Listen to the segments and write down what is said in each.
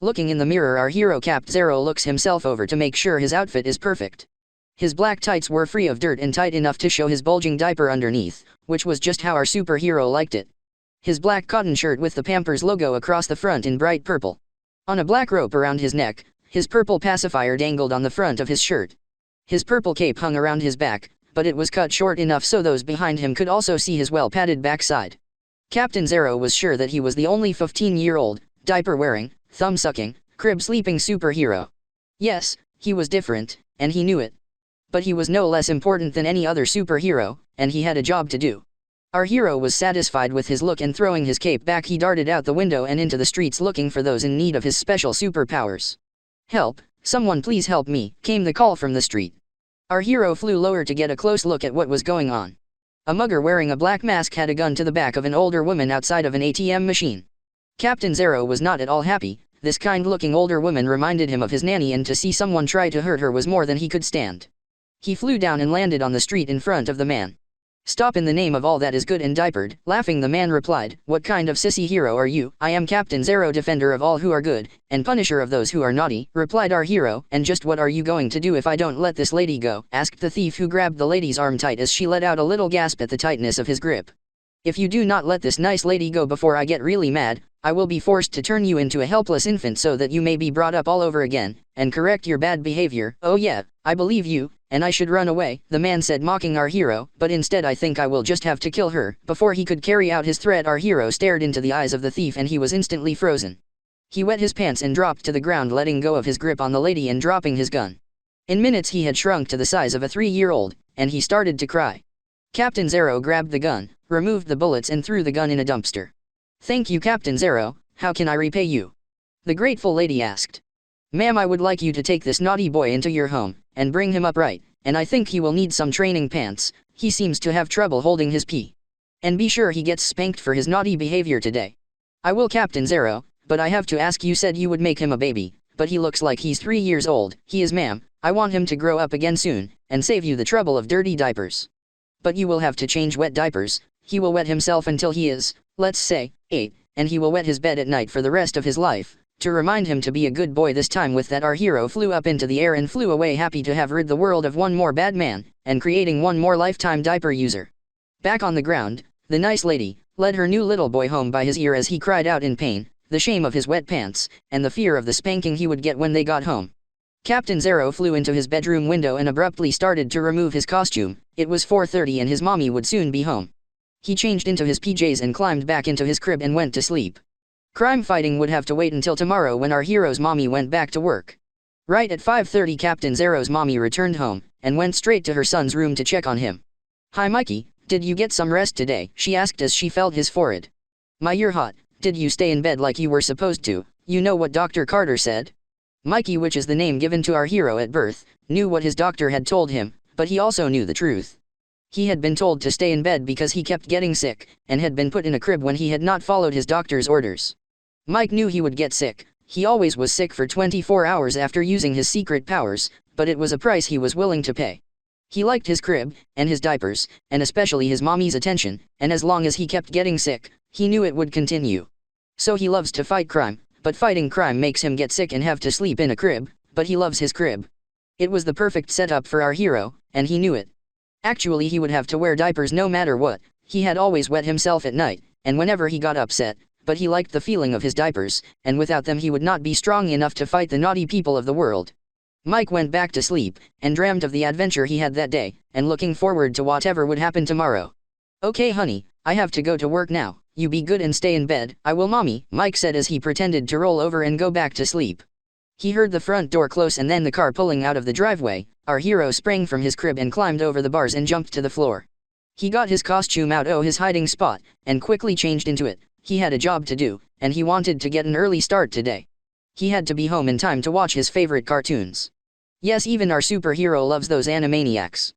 Looking in the mirror, our hero Captain Zero looks himself over to make sure his outfit is perfect. His black tights were free of dirt and tight enough to show his bulging diaper underneath, which was just how our superhero liked it. His black cotton shirt with the Pampers logo across the front in bright purple. On a black rope around his neck, his purple pacifier dangled on the front of his shirt. His purple cape hung around his back, but it was cut short enough so those behind him could also see his well-padded backside. Captain Zero was sure that he was the only 15-year-old, diaper-wearing, thumb-sucking, crib-sleeping superhero. Yes, he was different, and he knew it. But he was no less important than any other superhero, and he had a job to do. Our hero was satisfied with his look, and throwing his cape back he darted out the window and into the streets looking for those in need of his special superpowers. "Help, someone please help me," came the call from the street. Our hero flew lower to get a close look at what was going on. A mugger wearing a black mask had a gun to the back of an older woman outside of an ATM machine. Captain Zero was not at all happy. This kind-looking older woman reminded him of his nanny, and to see someone try to hurt her was more than he could stand. He flew down and landed on the street in front of the man. "Stop in the name of all that is good and diapered." Laughing, the man replied, "What kind of sissy hero are you?" "I am Captain Zero, defender of all who are good, and punisher of those who are naughty," replied our hero. "And just what are you going to do if I don't let this lady go?" asked the thief, who grabbed the lady's arm tight as she let out a little gasp at the tightness of his grip. "If you do not let this nice lady go before I get really mad, I will be forced to turn you into a helpless infant so that you may be brought up all over again, and correct your bad behavior." "Oh yeah, I believe you, and I should run away," the man said, mocking our hero, "but instead I think I will just have to kill her." Before he could carry out his threat, our hero stared into the eyes of the thief and he was instantly frozen. He wet his pants and dropped to the ground, letting go of his grip on the lady and dropping his gun. In minutes he had shrunk to the size of a 3-year-old, and he started to cry. Captain Zero grabbed the gun, removed the bullets and threw the gun in a dumpster. "Thank you, Captain Zero. How can I repay you?" the grateful lady asked. "Ma'am, I would like you to take this naughty boy into your home, and bring him up right, and I think he will need some training pants. He seems to have trouble holding his pee. And be sure he gets spanked for his naughty behavior today." "I will, Captain Zero, but I have to ask, you said you would make him a baby, but he looks like he's 3 years old." "He is, ma'am. I want him to grow up again soon, and save you the trouble of dirty diapers. But you will have to change wet diapers. He will wet himself until he is, let's say, 8, and he will wet his bed at night for the rest of his life, to remind him to be a good boy." This time with that, our hero flew up into the air and flew away, happy to have rid the world of one more bad man, and creating one more lifetime diaper user. Back on the ground, the nice lady led her new little boy home by his ear as he cried out in pain, the shame of his wet pants, and the fear of the spanking he would get when they got home. Captain Zero flew into his bedroom window and abruptly started to remove his costume. It was 4:30 and his mommy would soon be home. He changed into his PJs and climbed back into his crib and went to sleep. Crime fighting would have to wait until tomorrow when our hero's mommy went back to work. Right at 5:30, Captain Zero's mommy returned home, and went straight to her son's room to check on him. "Hi Mikey, did you get some rest today?" she asked as she felt his forehead. "My, you're hot. Did you stay in bed like you were supposed to? You know what Dr. Carter said?" Mikey, which is the name given to our hero at birth, knew what his doctor had told him, but he also knew the truth. He had been told to stay in bed because he kept getting sick, and had been put in a crib when he had not followed his doctor's orders. Mike knew he would get sick. He always was sick for 24 hours after using his secret powers, but it was a price he was willing to pay. He liked his crib, and his diapers, and especially his mommy's attention, and as long as he kept getting sick, he knew it would continue. So he loves to fight crime, but fighting crime makes him get sick and have to sleep in a crib, but he loves his crib. It was the perfect setup for our hero, and he knew it. Actually, he would have to wear diapers no matter what. He had always wet himself at night, and whenever he got upset, but he liked the feeling of his diapers, and without them he would not be strong enough to fight the naughty people of the world. Mike went back to sleep, and dreamt of the adventure he had that day, and looking forward to whatever would happen tomorrow. "Okay honey, I have to go to work now. You be good and stay in bed." "I will mommy," Mike said as he pretended to roll over and go back to sleep. He heard the front door close and then the car pulling out of the driveway. Our hero sprang from his crib and climbed over the bars and jumped to the floor. He got his costume out of his hiding spot, and quickly changed into it. He had a job to do, and he wanted to get an early start today. He had to be home in time to watch his favorite cartoons. Yes, even our superhero loves those animaniacs.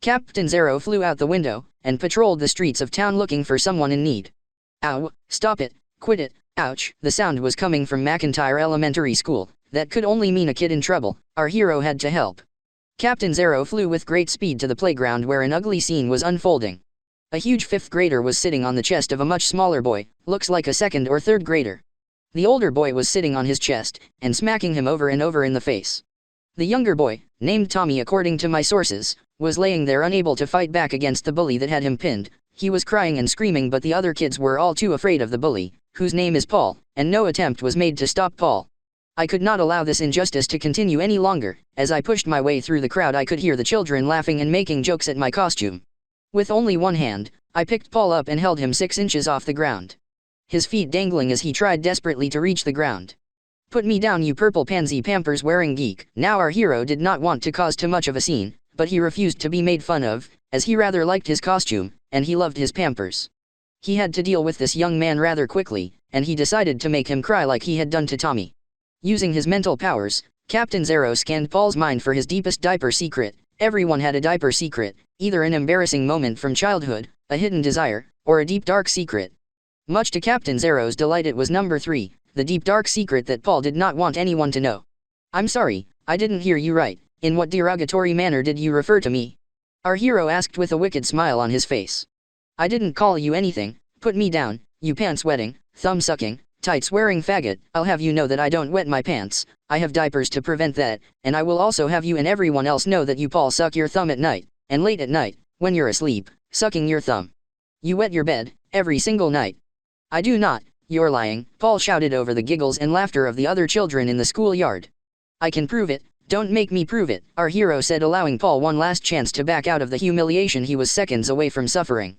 Captain Zero flew out the window, and patrolled the streets of town looking for someone in need. "Ow, stop it, quit it, ouch." The sound was coming from McIntyre Elementary School. That could only mean a kid in trouble. Our hero had to help. Captain Zero flew with great speed to the playground where an ugly scene was unfolding. A huge 5th grader was sitting on the chest of a much smaller boy, looks like a 2nd or 3rd grader. The older boy was sitting on his chest, and smacking him over and over in the face. The younger boy, named Tommy according to my sources, was laying there unable to fight back against the bully that had him pinned. He was crying and screaming, but the other kids were all too afraid of the bully, whose name is Paul, and no attempt was made to stop Paul. I could not allow this injustice to continue any longer. As I pushed my way through the crowd, I could hear the children laughing and making jokes at my costume. With only one hand, I picked Paul up and held him 6 inches off the ground, his feet dangling as he tried desperately to reach the ground. "Put me down, you purple pansy pampers wearing geek." Now our hero did not want to cause too much of a scene, but he refused to be made fun of, as he rather liked his costume, and he loved his pampers. He had to deal with this young man rather quickly, and he decided to make him cry like he had done to Tommy. Using his mental powers, Captain Zero scanned Paul's mind for his deepest diaper secret. Everyone had a diaper secret, either an embarrassing moment from childhood, a hidden desire, or a deep dark secret. Much to Captain Zero's delight, it was number 3, the deep dark secret that Paul did not want anyone to know. "I'm sorry, I didn't hear you right. In what derogatory manner did you refer to me?" our hero asked with a wicked smile on his face. "I didn't call you anything. Put me down, you pants-wetting, thumb-sucking, tights-wearing faggot. I'll have you know that I don't wet my pants. I have diapers to prevent that, and I will also have you and everyone else know that you Paul suck your thumb at night, and late at night, when you're asleep, sucking your thumb. You wet your bed, every single night." "I do not, you're lying," Paul shouted over the giggles and laughter of the other children in the schoolyard. "I can prove it, don't make me prove it," our hero said, allowing Paul one last chance to back out of the humiliation he was seconds away from suffering.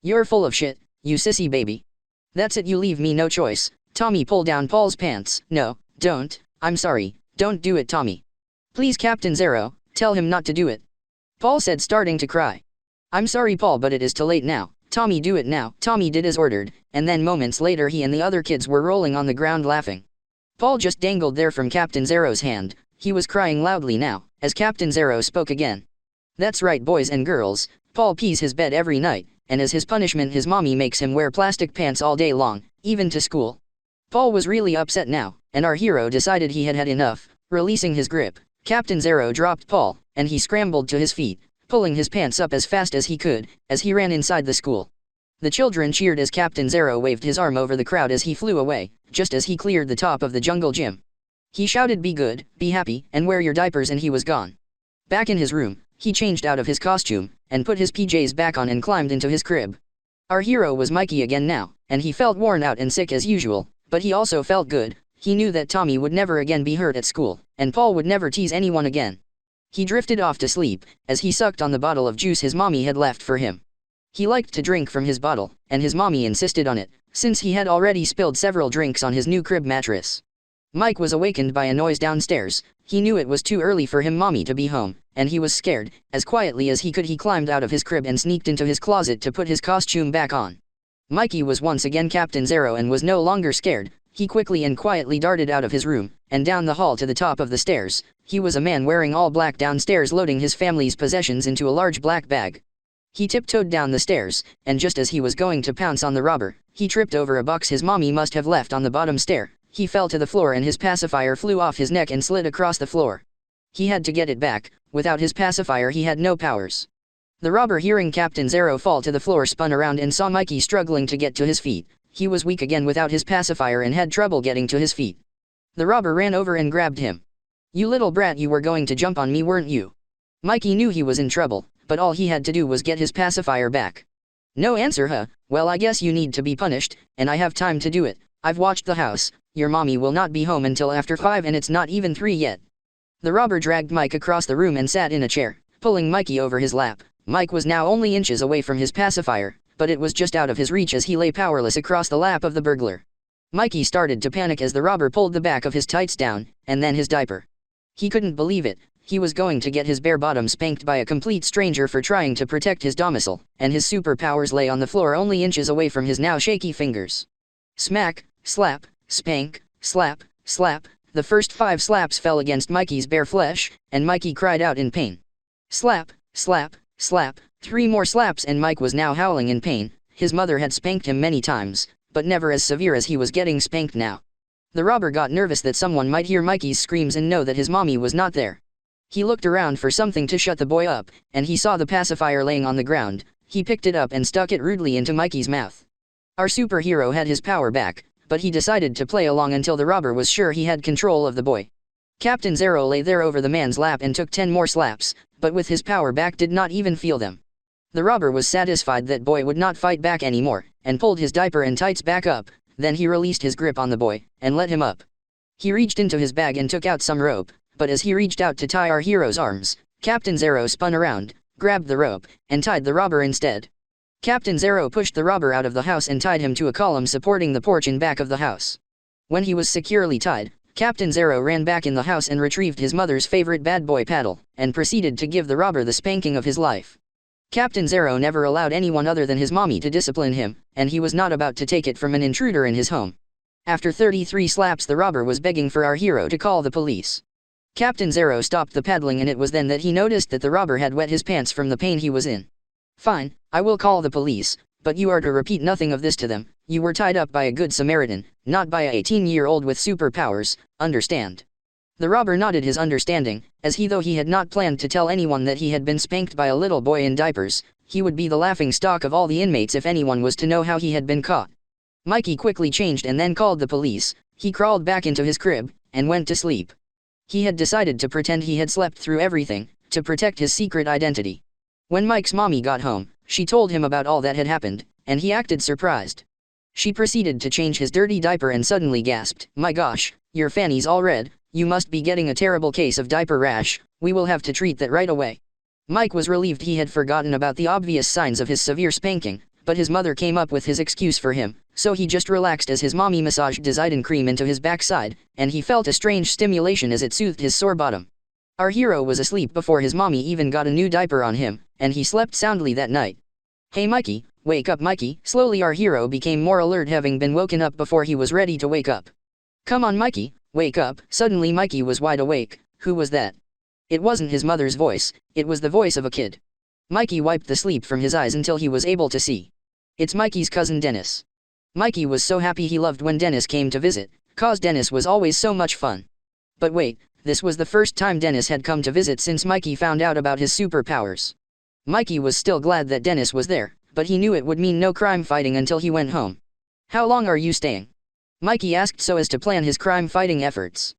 "You're full of shit, you sissy baby. That's it, you leave me no choice." Tommy pulled down Paul's pants. "No, don't, I'm sorry, don't do it, Tommy. Please, Captain Zero, tell him not to do it," Paul said, starting to cry. "I'm sorry, Paul, but it is too late now. Tommy, do it now." Tommy did as ordered, and then moments later he and the other kids were rolling on the ground laughing. Paul just dangled there from Captain Zero's hand. He was crying loudly now, as Captain Zero spoke again. "That's right, boys and girls, Paul pees his bed every night, and as his punishment his mommy makes him wear plastic pants all day long, even to school." Paul was really upset now, and our hero decided he had had enough. Releasing his grip, Captain Zero dropped Paul, and he scrambled to his feet, pulling his pants up as fast as he could, as he ran inside the school. The children cheered as Captain Zero waved his arm over the crowd as he flew away, just as he cleared the top of the jungle gym. He shouted, "Be good, be happy, and wear your diapers," and he was gone. Back in his room, he changed out of his costume, and put his PJs back on and climbed into his crib. Our hero was Mikey again now, and he felt worn out and sick as usual, but he also felt good. He knew that Tommy would never again be hurt at school, and Paul would never tease anyone again. He drifted off to sleep, as he sucked on the bottle of juice his mommy had left for him. He liked to drink from his bottle, and his mommy insisted on it, since he had already spilled several drinks on his new crib mattress. Mike was awakened by a noise downstairs. He knew it was too early for him mommy to be home, and he was scared. As quietly as he could he climbed out of his crib and sneaked into his closet to put his costume back on. Mikey was once again Captain Zero and was no longer scared. He quickly and quietly darted out of his room, and down the hall to the top of the stairs. He was a man wearing all black downstairs, loading his family's possessions into a large black bag. He tiptoed down the stairs, and just as he was going to pounce on the robber, he tripped over a box his mommy must have left on the bottom stair. He fell to the floor and his pacifier flew off his neck and slid across the floor. He had to get it back. Without his pacifier he had no powers. The robber, hearing Captain Zero fall to the floor, spun around and saw Mikey struggling to get to his feet. He was weak again without his pacifier and had trouble getting to his feet. The robber ran over and grabbed him. "You little brat, you were going to jump on me, weren't you?" Mikey knew he was in trouble, but all he had to do was get his pacifier back. "No answer, huh? Well, I guess you need to be punished, and I have time to do it. I've watched the house. Your mommy will not be home until after 5 and it's not even 3 yet." The robber dragged Mike across the room and sat in a chair, pulling Mikey over his lap. Mike was now only inches away from his pacifier, but it was just out of his reach as he lay powerless across the lap of the burglar. Mikey started to panic as the robber pulled the back of his tights down, and then his diaper. He couldn't believe it. He was going to get his bare bottom spanked by a complete stranger for trying to protect his domicile, and his superpowers lay on the floor only inches away from his now shaky fingers. Smack, slap, spank, slap, slap. The first 5 slaps fell against Mikey's bare flesh, and Mikey cried out in pain. Slap, slap, slap. 3 more slaps and Mike was now howling in pain. His mother had spanked him many times, but never as severe as he was getting spanked now. The robber got nervous that someone might hear Mikey's screams and know that his mommy was not there. He looked around for something to shut the boy up, and he saw the pacifier laying on the ground. He picked it up and stuck it rudely into Mikey's mouth. Our superhero had his power back. but he decided to play along until the robber was sure he had control of the boy. Captain Zero lay there over the man's lap and took 10 more slaps, but with his power back did not even feel them. The robber was satisfied that boy would not fight back anymore, and pulled his diaper and tights back up. Then he released his grip on the boy, and let him up. He reached into his bag and took out some rope, but as he reached out to tie our hero's arms, Captain Zero spun around, grabbed the rope, and tied the robber instead. Captain Zero pushed the robber out of the house and tied him to a column supporting the porch in back of the house. When he was securely tied, Captain Zero ran back in the house and retrieved his mother's favorite bad boy paddle, and proceeded to give the robber the spanking of his life. Captain Zero never allowed anyone other than his mommy to discipline him, and he was not about to take it from an intruder in his home. After 33 slaps, the robber was begging for our hero to call the police. Captain Zero stopped the paddling, and it was then that he noticed that the robber had wet his pants from the pain he was in. "Fine, I will call the police, but you are to repeat nothing of this to them. You were tied up by a good Samaritan, not by a 18-year-old with superpowers, understand?" The robber nodded his understanding, as though he had not planned to tell anyone that he had been spanked by a little boy in diapers. He would be the laughing stock of all the inmates if anyone was to know how he had been caught. Mikey quickly changed and then called the police. He crawled back into his crib, and went to sleep. He had decided to pretend he had slept through everything, to protect his secret identity. When Mike's mommy got home, she told him about all that had happened, and he acted surprised. She proceeded to change his dirty diaper and suddenly gasped, "My gosh, your fanny's all red. You must be getting a terrible case of diaper rash. We will have to treat that right away." Mike was relieved he had forgotten about the obvious signs of his severe spanking, but his mother came up with his excuse for him, so he just relaxed as his mommy massaged Zidane cream into his backside, and he felt a strange stimulation as it soothed his sore bottom. Our hero was asleep before his mommy even got a new diaper on him, and he slept soundly that night. "Hey Mikey, wake up Mikey." Slowly our hero became more alert, having been woken up before he was ready to wake up. "Come on Mikey, wake up." Suddenly Mikey was wide awake. Who was that? It wasn't his mother's voice, it was the voice of a kid. Mikey wiped the sleep from his eyes until he was able to see. It's Mikey's cousin Dennis. Mikey was so happy. He loved when Dennis came to visit, cause Dennis was always so much fun. But wait, this was the first time Dennis had come to visit since Mikey found out about his superpowers. Mikey was still glad that Dennis was there, but he knew it would mean no crime fighting until he went home. "How long are you staying?" Mikey asked so as to plan his crime fighting efforts.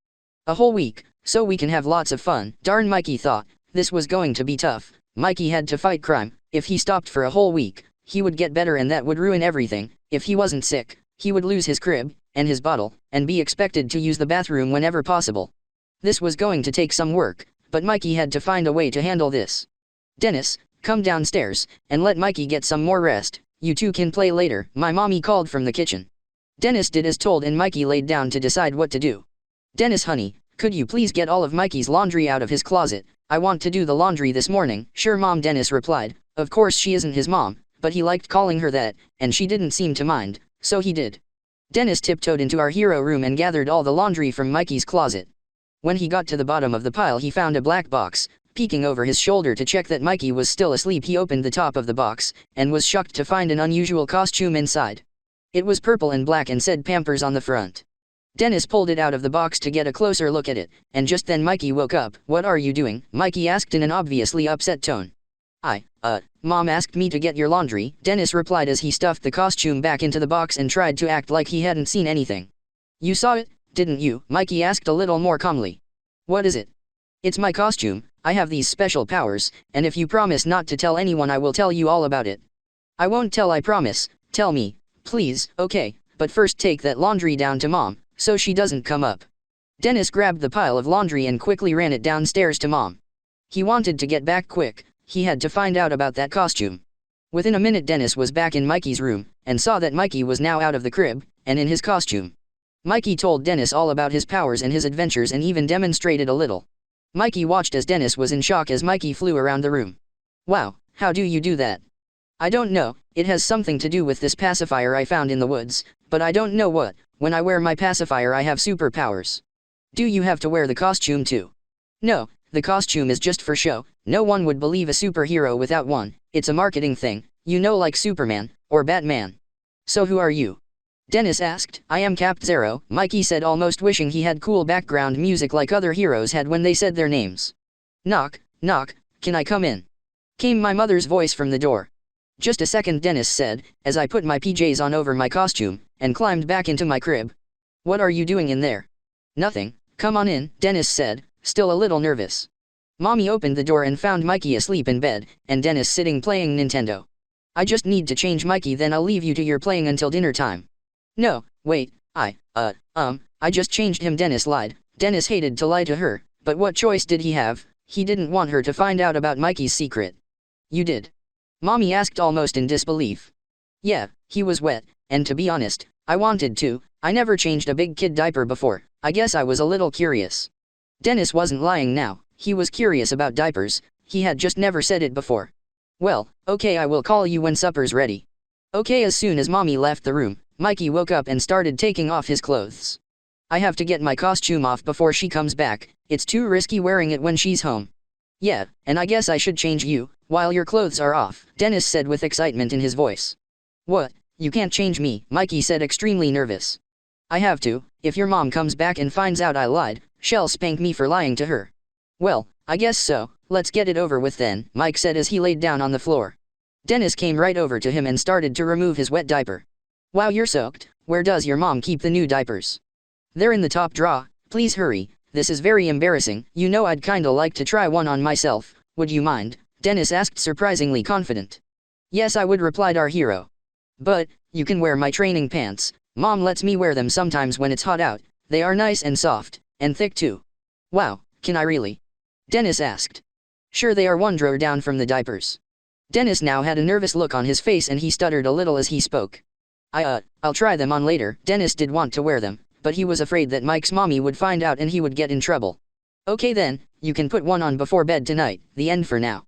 "A whole week, so we can have lots of fun." Darn, Mikey thought, this was going to be tough. Mikey had to fight crime. If he stopped for a whole week, he would get better, and that would ruin everything. If he wasn't sick, he would lose his crib, and his bottle, and be expected to use the bathroom whenever possible. This was going to take some work, but Mikey had to find a way to handle this. "Dennis, come downstairs, and let Mikey get some more rest. You two can play later," my mommy called from the kitchen. Dennis did as told, and Mikey laid down to decide what to do. "Dennis honey, could you please get all of Mikey's laundry out of his closet? I want to do the laundry this morning." "Sure Mom," Dennis replied. Of course she isn't his mom, but he liked calling her that, and she didn't seem to mind, so he did. Dennis tiptoed into our hero room and gathered all the laundry from Mikey's closet. When he got to the bottom of the pile, he found a black box. Peeking over his shoulder to check that Mikey was still asleep, he opened the top of the box, and was shocked to find an unusual costume inside. It was purple and black and said Pampers on the front. Dennis pulled it out of the box to get a closer look at it, and just then Mikey woke up. "What are you doing?" Mikey asked in an obviously upset tone. Mom asked me to get your laundry," Dennis replied as he stuffed the costume back into the box and tried to act like he hadn't seen anything. "You saw it, didn't you?" Mikey asked a little more calmly. "What is it?" "It's my costume. I have these special powers, and if you promise not to tell anyone, I will tell you all about it." "I won't tell, I promise. Tell me, please." "Okay, but first take that laundry down to Mom, so she doesn't come up." Dennis grabbed the pile of laundry and quickly ran it downstairs to Mom. He wanted to get back quick. He had to find out about that costume. Within a minute Dennis was back in Mikey's room, and saw that Mikey was now out of the crib, and in his costume. Mikey told Dennis all about his powers and his adventures, and even demonstrated a little. Mikey watched as Dennis was in shock as Mikey flew around the room. "Wow, how do you do that?" "I don't know, it has something to do with this pacifier I found in the woods, but I don't know what. When I wear my pacifier I have superpowers." "Do you have to wear the costume too?" "No, the costume is just for show. No one would believe a superhero without one. It's a marketing thing, you know, like Superman, or Batman." "So who are you?" Dennis asked. "I am Cap Zero," Mikey said, almost wishing he had cool background music like other heroes had when they said their names. "Knock, knock, can I come in?" came my mother's voice from the door. Just a second, Dennis said, as I put my PJs on over my costume, and climbed back into my crib. What are you doing in there? Nothing, come on in, Dennis said, still a little nervous. Mommy opened the door and found Mikey asleep in bed, and Dennis sitting playing Nintendo. I just need to change Mikey, then I'll leave you to your playing until dinner time. No, wait, I just changed him, Dennis lied. Dennis hated to lie to her, but what choice did he have? He didn't want her to find out about Mikey's secret. You did? Mommy asked almost in disbelief. Yeah, he was wet, and to be honest, I wanted to. I never changed a big kid diaper before. I guess I was a little curious. Dennis wasn't lying now. He was curious about diapers. He had just never said it before. Well, okay, I will call you when supper's ready. Okay. As soon as Mommy left the room, Mikey woke up and started taking off his clothes. I have to get my costume off before she comes back. It's too risky wearing it when she's home. Yeah, and I guess I should change you, while your clothes are off, Dennis said with excitement in his voice. What? You can't change me, Mikey said, extremely nervous. I have to. If your mom comes back and finds out I lied, she'll spank me for lying to her. Well, I guess so. Let's get it over with then, Mike said as he laid down on the floor. Dennis came right over to him and started to remove his wet diaper. Wow, you're soaked. Where does your mom keep the new diapers? They're in the top drawer. Please hurry. This is very embarrassing. You know, I'd kinda like to try one on myself. Would you mind? Dennis asked, surprisingly confident. Yes, I would, replied our hero. But, you can wear my training pants. Mom lets me wear them sometimes when it's hot out. They are nice and soft, and thick too. Wow, can I really? Dennis asked. Sure, they are one drawer down from the diapers. Dennis now had a nervous look on his face and he stuttered a little as he spoke. I'll try them on later. Dennis did want to wear them, but he was afraid that Mike's mommy would find out and he would get in trouble. Okay then, you can put one on before bed tonight. The end for now.